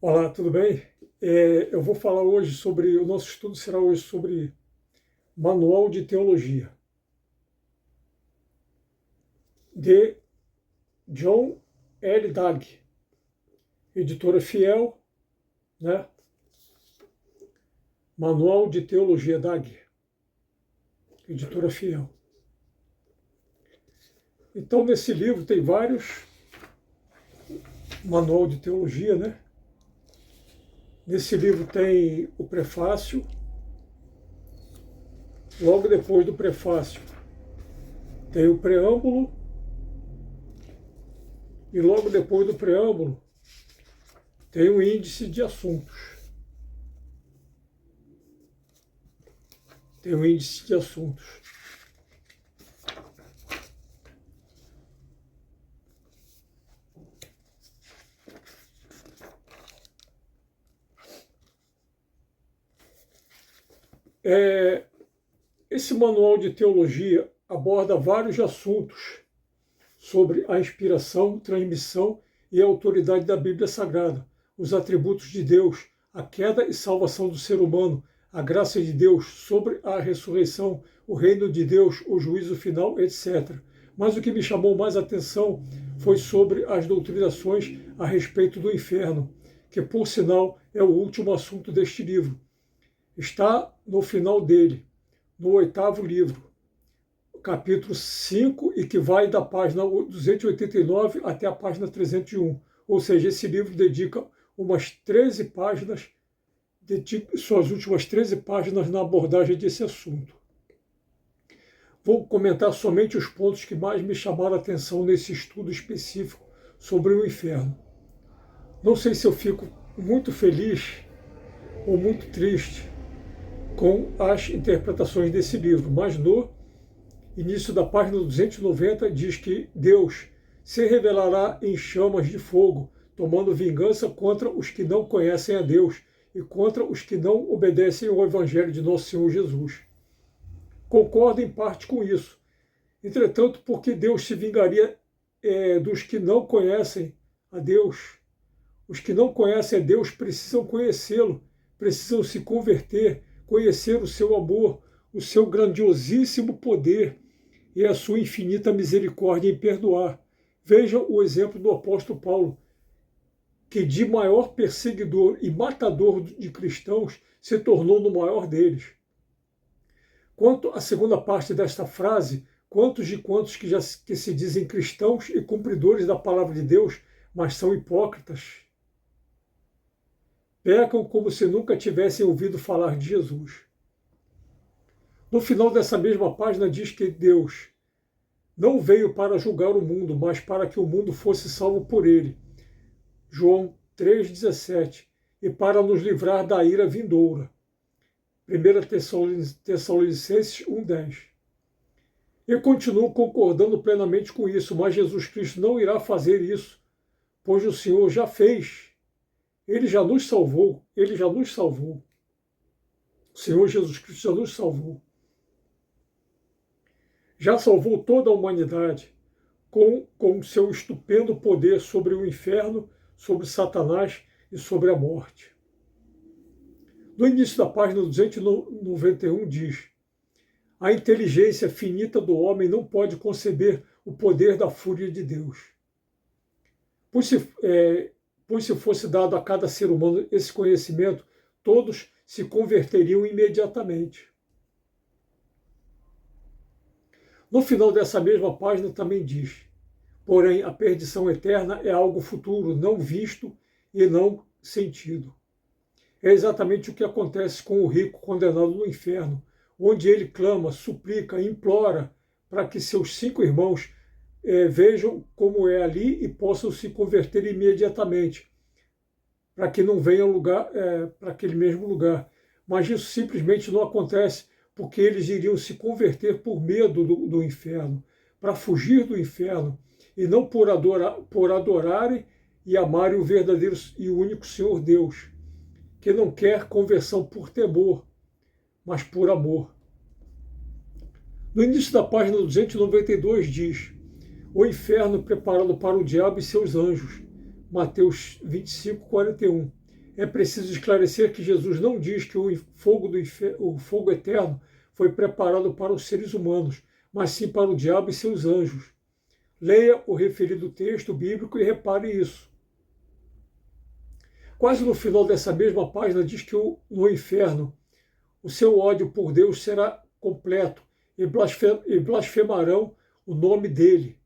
Olá, tudo bem? Eu vou falar hoje sobre, o nosso estudo será hoje sobre Manual de Teologia, de John L. Dagg, editora Fiel, né? Manual de Teologia Dagg, editora Fiel. Então, nesse livro tem vários manual de teologia, né? Nesse livro tem o prefácio. Logo depois do prefácio tem o preâmbulo. E logo depois do preâmbulo tem o índice de assuntos. Tem o índice de assuntos. Esse manual de teologia aborda vários assuntos sobre a inspiração, transmissão e a autoridade da Bíblia Sagrada, os atributos de Deus, a queda e salvação do ser humano, a graça de Deus sobre a ressurreição, o reino de Deus, o juízo final, etc. Mas o que me chamou mais atenção foi sobre as doutrinações a respeito do inferno, que, por sinal, é o último assunto deste livro. Está no final dele, no 8º livro, capítulo 5, e que vai da página 289 até a página 301. Ou seja, esse livro dedica umas 13 páginas, suas últimas 13 páginas na abordagem desse assunto. Vou comentar somente os pontos que mais me chamaram a atenção nesse estudo específico sobre o inferno. Não sei se eu fico muito feliz ou muito triste com as interpretações desse livro, mas no início da página 290 diz que Deus se revelará em chamas de fogo, tomando vingança contra os que não conhecem a Deus e contra os que não obedecem ao Evangelho de nosso Senhor Jesus. Concordo em parte com isso. Entretanto, porque Deus se vingaria dos que não conhecem a Deus? Os que não conhecem a Deus precisam conhecê-lo, precisam se converter, conhecer o seu amor, o seu grandiosíssimo poder e a sua infinita misericórdia em perdoar. Vejam o exemplo do apóstolo Paulo, que de maior perseguidor e matador de cristãos se tornou no maior deles. Quanto à segunda parte desta frase, quantos que se dizem cristãos e cumpridores da palavra de Deus, mas são hipócritas? Pecam como se nunca tivessem ouvido falar de Jesus. No final dessa mesma página diz que Deus não veio para julgar o mundo, mas para que o mundo fosse salvo por ele. João 3,17. E para nos livrar da ira vindoura. 1 Tessalonicenses 1,10. Eu continuo concordando plenamente com isso, mas Jesus Cristo não irá fazer isso, pois o Senhor já fez. Ele já nos salvou, ele já nos salvou. O Senhor Jesus Cristo já nos salvou. Já salvou toda a humanidade com seu estupendo poder sobre o inferno, sobre Satanás e sobre a morte. No início da página 291 diz: a inteligência finita do homem não pode conceber o poder da fúria de Deus. Pois se fosse dado a cada ser humano esse conhecimento, todos se converteriam imediatamente. No final dessa mesma página também diz: porém, a perdição eterna é algo futuro, não visto e não sentido. É exatamente o que acontece com o rico condenado no inferno, onde ele clama, suplica, implora para que seus 5 irmãos vejam como é ali e possam se converter imediatamente, para que não venham para aquele mesmo lugar. Mas isso simplesmente não acontece, porque eles iriam se converter por medo do inferno, para fugir do inferno, e não por adorarem e amarem o verdadeiro e o único Senhor Deus, que não quer conversão por temor, mas por amor. No início da página 292 diz: o inferno preparado para o diabo e seus anjos, Mateus 25, 41. é preciso esclarecer que Jesus não diz que o fogo eterno foi preparado para os seres humanos, mas sim para o diabo e seus anjos. Leia o referido texto bíblico e repare isso. Quase no final dessa mesma página diz que no inferno o seu ódio por Deus será completo e blasfemarão o nome dele.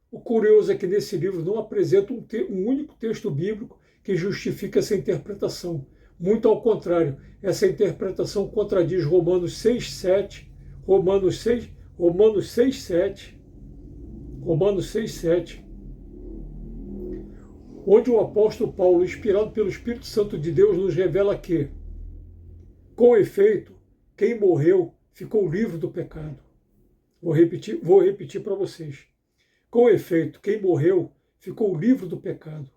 O curioso é que nesse livro não apresenta um único texto bíblico que justifique essa interpretação. Muito ao contrário, essa interpretação contradiz Romanos 6,7, Romanos 6,7, onde o apóstolo Paulo, inspirado pelo Espírito Santo de Deus, nos revela que, com efeito, quem morreu ficou livre do pecado. Vou repetir para vocês. Com efeito, quem morreu ficou livre do pecado.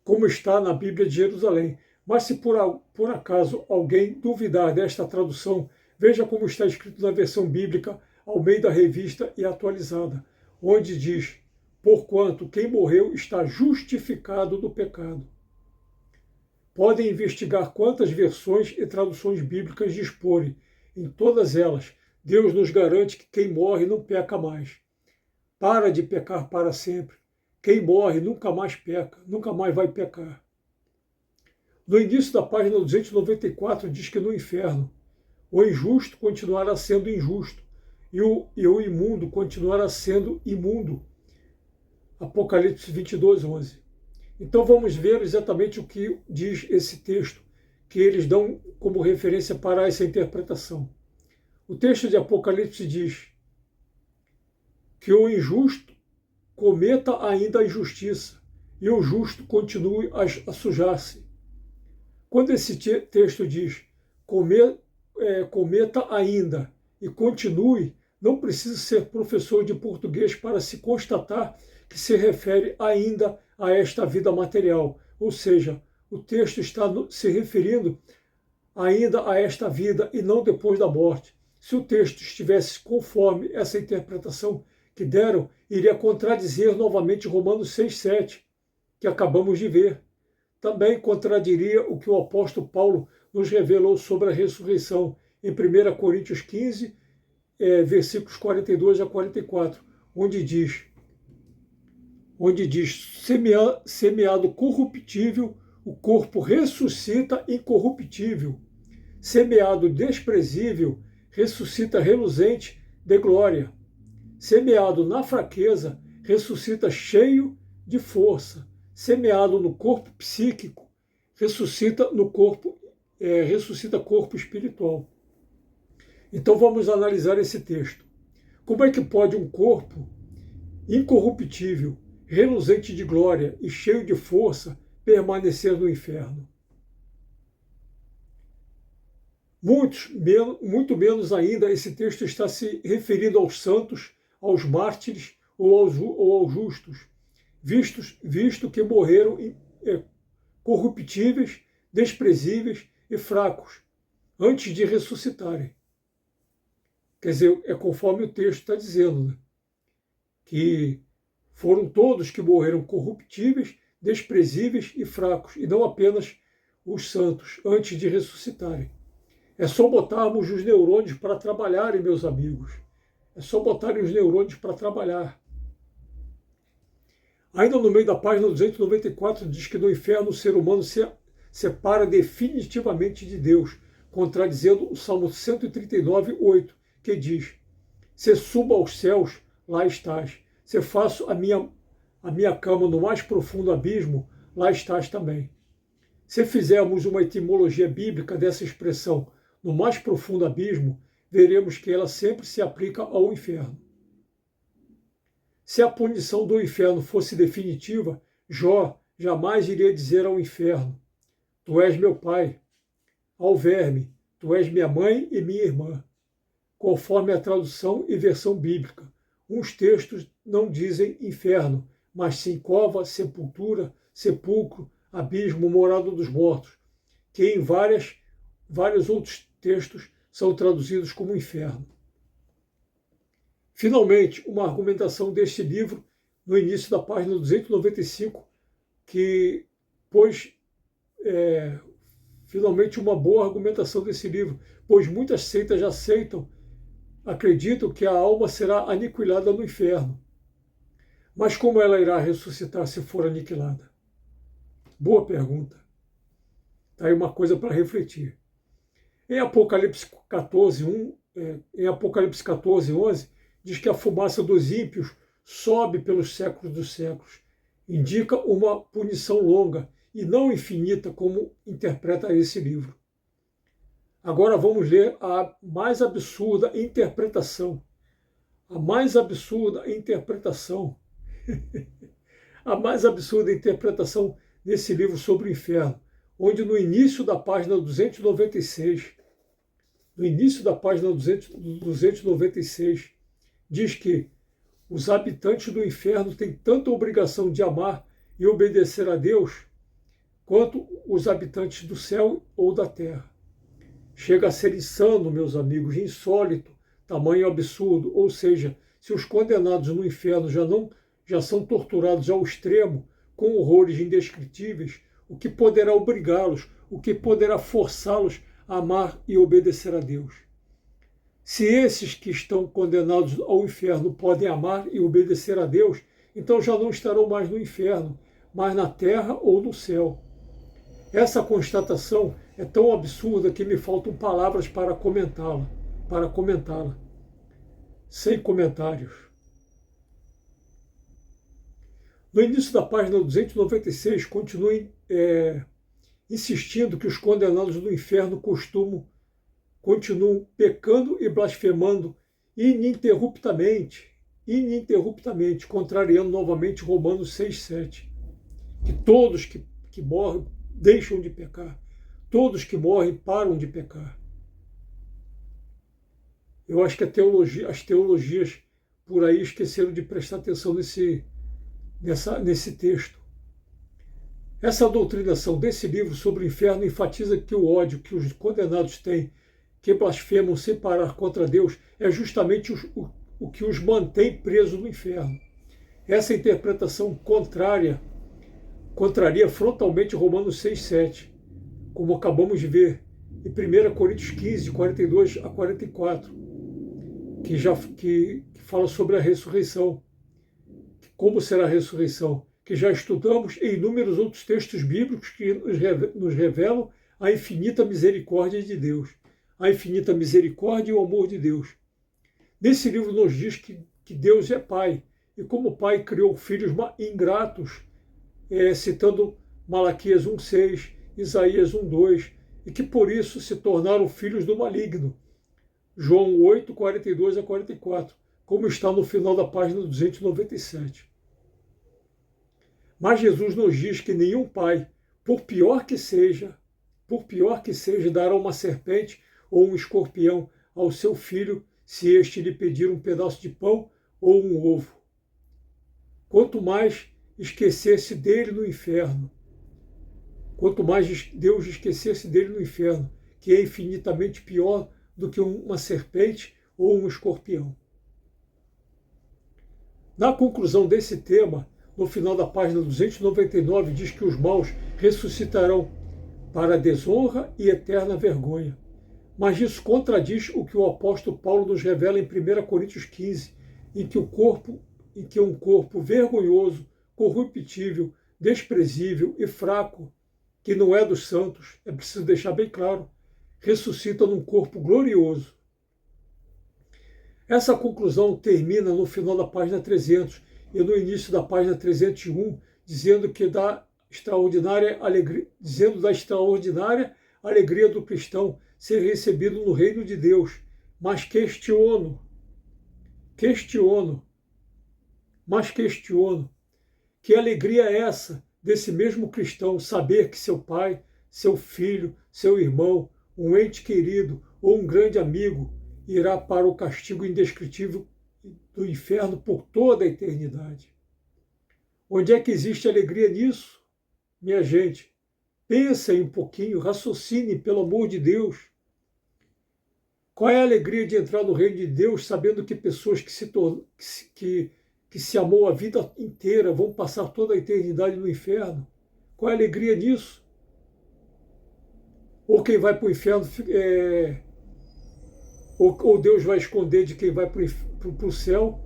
Como está na Bíblia de Jerusalém. Mas se por acaso alguém duvidar desta tradução, veja como está escrito na versão bíblica Almeida Revista e Atualizada, onde diz: porquanto quem morreu está justificado do pecado. Podem investigar quantas versões e traduções bíblicas disporem. Em todas elas, Deus nos garante que quem morre não peca mais. Para de pecar para sempre. Quem morre nunca mais peca, nunca mais vai pecar. No início da página 294 diz que no inferno o injusto continuará sendo injusto e o imundo continuará sendo imundo. Apocalipse 22:11. Então vamos ver exatamente o que diz esse texto, que eles dão como referência para essa interpretação. O texto de Apocalipse diz que o injusto cometa ainda a injustiça e o justo continue a sujar-se. Quando esse texto diz cometa ainda e continue, não precisa ser professor de português para se constatar que se refere ainda a esta vida material, ou seja, o texto está se referindo ainda a esta vida e não depois da morte. Se o texto estivesse conforme essa interpretação que deram, iria contradizer novamente Romanos 6,7, que acabamos de ver. Também contradiria o que o apóstolo Paulo nos revelou sobre a ressurreição em 1 Coríntios 15, versículos 42 a 44, onde diz, semeado corruptível, o corpo ressuscita incorruptível. Semeado desprezível, ressuscita reluzente de glória. Semeado na fraqueza, ressuscita cheio de força. Semeado no corpo psíquico, ressuscita corpo espiritual. Então vamos analisar esse texto. Como é que pode um corpo incorruptível, reluzente de glória e cheio de força permanecer no inferno? Muito menos ainda esse texto está se referindo aos santos, aos mártires ou aos justos, visto que morreram corruptíveis, desprezíveis e fracos, antes de ressuscitarem. Quer dizer, é conforme o texto está dizendo, né? Que foram todos que morreram corruptíveis, desprezíveis e fracos, e não apenas os santos, antes de ressuscitarem. É só botarmos os neurônios para trabalharem, meus amigos. É só botarem os neurônios para trabalhar. Ainda no meio da página 294 diz que no inferno o ser humano se separa definitivamente de Deus, contradizendo o Salmo 139:8, que diz: se subo aos céus, lá estás. Se faço a minha cama no mais profundo abismo, lá estás também. Se fizermos uma etimologia bíblica dessa expressão, no mais profundo abismo, veremos que ela sempre se aplica ao inferno. Se a punição do inferno fosse definitiva, Jó jamais iria dizer ao inferno: tu és meu pai. Ao verme: tu és minha mãe e minha irmã. Conforme a tradução e versão bíblica, uns textos não dizem inferno, mas sim cova, sepultura, sepulcro, abismo, morada dos mortos, que em vários outros textos são traduzidos como inferno. Finalmente, uma argumentação deste livro, no início da página 295, que, pois finalmente uma boa argumentação desse livro, pois muitas seitas já acreditam que a alma será aniquilada no inferno. Mas como ela irá ressuscitar se for aniquilada? Boa pergunta. Está aí uma coisa para refletir. Em Apocalipse 14, 11, diz que a fumaça dos ímpios sobe pelos séculos dos séculos. Indica uma punição longa e não infinita, como interpreta esse livro. Agora vamos ler a mais absurda interpretação. A mais absurda interpretação. A mais absurda interpretação desse livro sobre o inferno, onde no início da página 296, diz que os habitantes do inferno têm tanta obrigação de amar e obedecer a Deus quanto os habitantes do céu ou da terra. Chega a ser insano, meus amigos, insólito, tamanho absurdo, ou seja, se os condenados no inferno já são torturados ao extremo, com horrores indescritíveis, o que poderá obrigá-los, o que poderá forçá-los a amar e obedecer a Deus? Se esses que estão condenados ao inferno podem amar e obedecer a Deus, então já não estarão mais no inferno, mas na terra ou no céu. Essa constatação é tão absurda que me faltam palavras para comentá-la. Sem comentários. No início da página 296, continue insistindo que os condenados do inferno continuam pecando e blasfemando ininterruptamente, contrariando novamente Romanos 6,7. Que todos que morrem deixam de pecar. Todos que morrem param de pecar. Eu acho que as teologias por aí esqueceram de prestar atenção nesse texto. Essa doutrinação desse livro sobre o inferno enfatiza que o ódio que os condenados têm, que blasfemam sem parar contra Deus, é justamente o que os mantém presos no inferno. Essa interpretação contraria frontalmente Romanos 6,7, como acabamos de ver em 1 Coríntios 15, 42 a 44, que fala sobre a ressurreição. Como será a ressurreição? Que já estudamos em inúmeros outros textos bíblicos que nos revelam a infinita misericórdia de Deus, a infinita misericórdia e o amor de Deus. Nesse livro nos diz que Deus é Pai, e como Pai criou filhos ingratos, citando Malaquias 1,6, Isaías 1,2, e que por isso se tornaram filhos do maligno. João 8, 42 a 44, como está no final da página 297. Mas Jesus nos diz que nenhum pai, por pior que seja, dará uma serpente ou um escorpião ao seu filho, se este lhe pedir um pedaço de pão ou um ovo. Quanto mais esquecesse dele no inferno, quanto mais Deus esquecesse dele no inferno, que é infinitamente pior do que uma serpente ou um escorpião. Na conclusão desse tema, no final da página 299, diz que os maus ressuscitarão para a desonra e eterna vergonha. Mas isso contradiz o que o apóstolo Paulo nos revela em 1 Coríntios 15, em que um corpo vergonhoso, corruptível, desprezível e fraco, que não é dos santos, é preciso deixar bem claro, ressuscita num corpo glorioso. Essa conclusão termina no final da página 300 e no início da página 301, dizendo da extraordinária alegria do cristão ser recebido no reino de Deus. Mas questiono, que alegria é essa desse mesmo cristão saber que seu pai, seu filho, seu irmão, um ente querido ou um grande amigo irá para o castigo indescritível do inferno por toda a eternidade? Onde é que existe alegria nisso? Minha gente, pensem um pouquinho, raciocinem, pelo amor de Deus. Qual é a alegria de entrar no reino de Deus sabendo que pessoas que se amou a vida inteira vão passar toda a eternidade no inferno? Qual é a alegria nisso? Ou quem vai para o inferno, ou Deus vai esconder de quem vai para o céu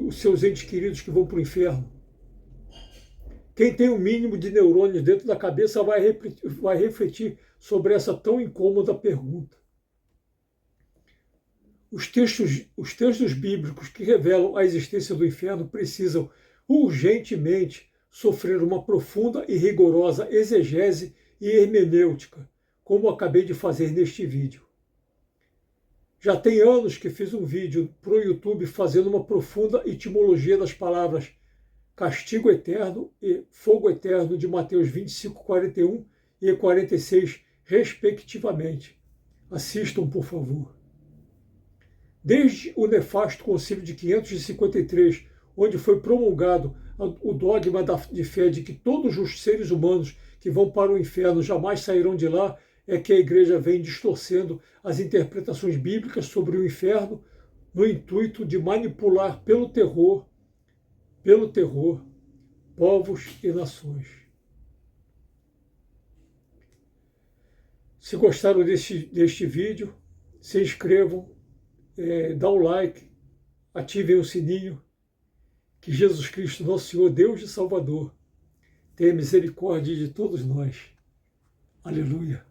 os seus entes queridos que vão para o inferno. Quem tem o mínimo de neurônios dentro da cabeça vai refletir sobre essa tão incômoda pergunta. Os textos bíblicos que revelam a existência do inferno precisam urgentemente sofrer uma profunda e rigorosa exegese e hermenêutica, como acabei de fazer neste vídeo. Já tem anos que fiz um vídeo para o YouTube fazendo uma profunda etimologia das palavras castigo eterno e fogo eterno de Mateus 25, 41 e 46, respectivamente. Assistam, por favor. Desde o nefasto Concílio de 553, onde foi promulgado o dogma de fé de que todos os seres humanos que vão para o inferno jamais sairão de lá, é que a Igreja vem distorcendo as interpretações bíblicas sobre o inferno no intuito de manipular pelo terror, povos e nações. Se gostaram deste vídeo, se inscrevam, dá um like, ativem o sininho, que Jesus Cristo, nosso Senhor, Deus e Salvador, tenha misericórdia de todos nós. Aleluia.